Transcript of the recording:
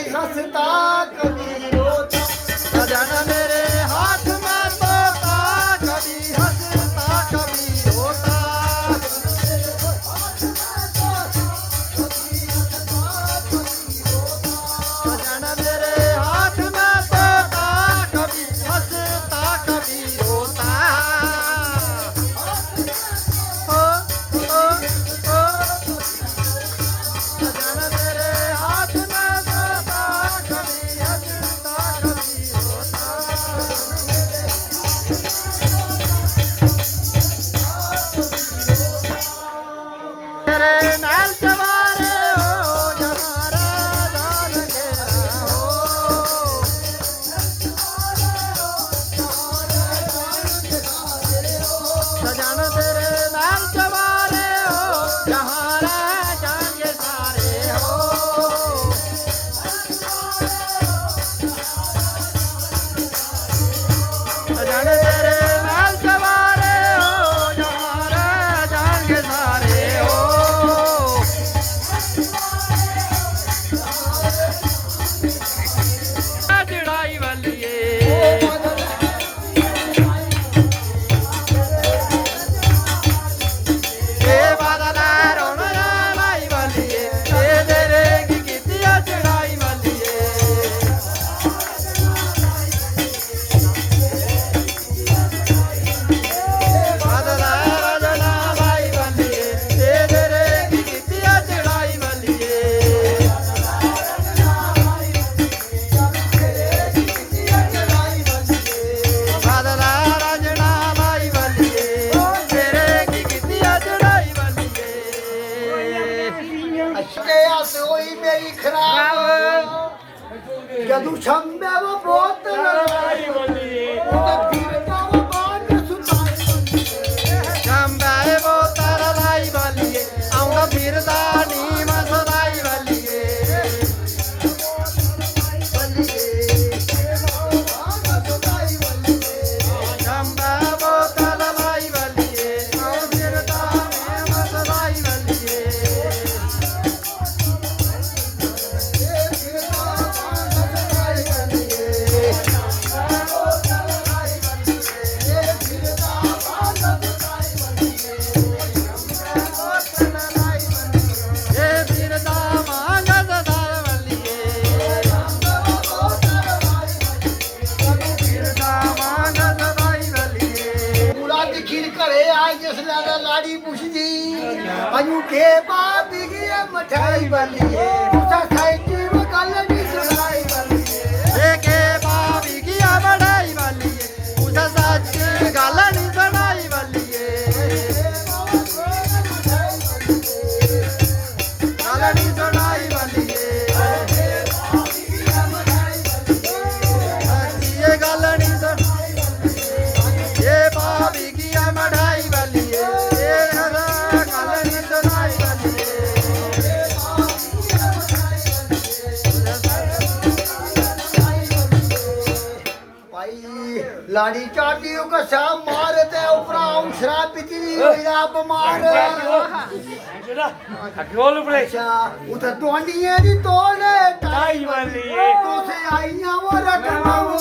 हंसता कभी रोता। सजन मेरे हाथ में तोता, कभी हंसता कभी रोता। सजन मेरे हाथ में तोता, कभी हंसता कभी रोता। ओ, ओ, ओ, सजन मेरे हाथ में तोता, कभी हंसता कभी रोता। तेरे नाल सवारे हो जमारा जान घेरा हो। सजन तेरे नाल सवारे हो जहारा जान सारे हो। सजन तेरे नाल सवारे हो जहारा जान सारे हो। चढ़ाई वालिए ए बादल रोन लाई वालिए ए तेरे की कितिया चढ़ाई वालिए। बादल रजना लाई वालिए ए तेरे की कितिया चढ़ाई वालिए। बादल रजना लाई वालिए तेरे की कितिया चढ़ाई वालिए। अशके हस होई मेरी खराब जदू छंबे वो बहुत लड़ाई उते फिरता वो बात सुनाई। चंबाए वो तारा लाई वालिए आऊंगा फिरदा नी मसलाई वालिए। चंबा वो तारा लाई वालिए आऊं फिरदा नी मसलाई वालिए। ए फिरदा मांगा सदार वालिए। फिरदा मांगा सदाई वालिए। पूरा दिखिर करे आज जिसले दा लाड़ी पुछदी अजू के बाप की मठाई वालिए। उसा खाई वो गल नहीं सुनाई वालिए। के भाभी की बढ़ाई वालिए उसे सच गल नहीं सुनाई वालिए। गल नहीं सुनाई वालिए ये गल नहीं सुन ये भाभी की बढ़ाई वालिए ये गल नहीं सुनाई वालिए। भाई लाड़ी चाटी का सा मारते ऊपरा उसरा पितरी हुईरा बमार। अच्छा उधर दोंडिये दी तोले टाई वाली है। तो से आईया वो रटना वो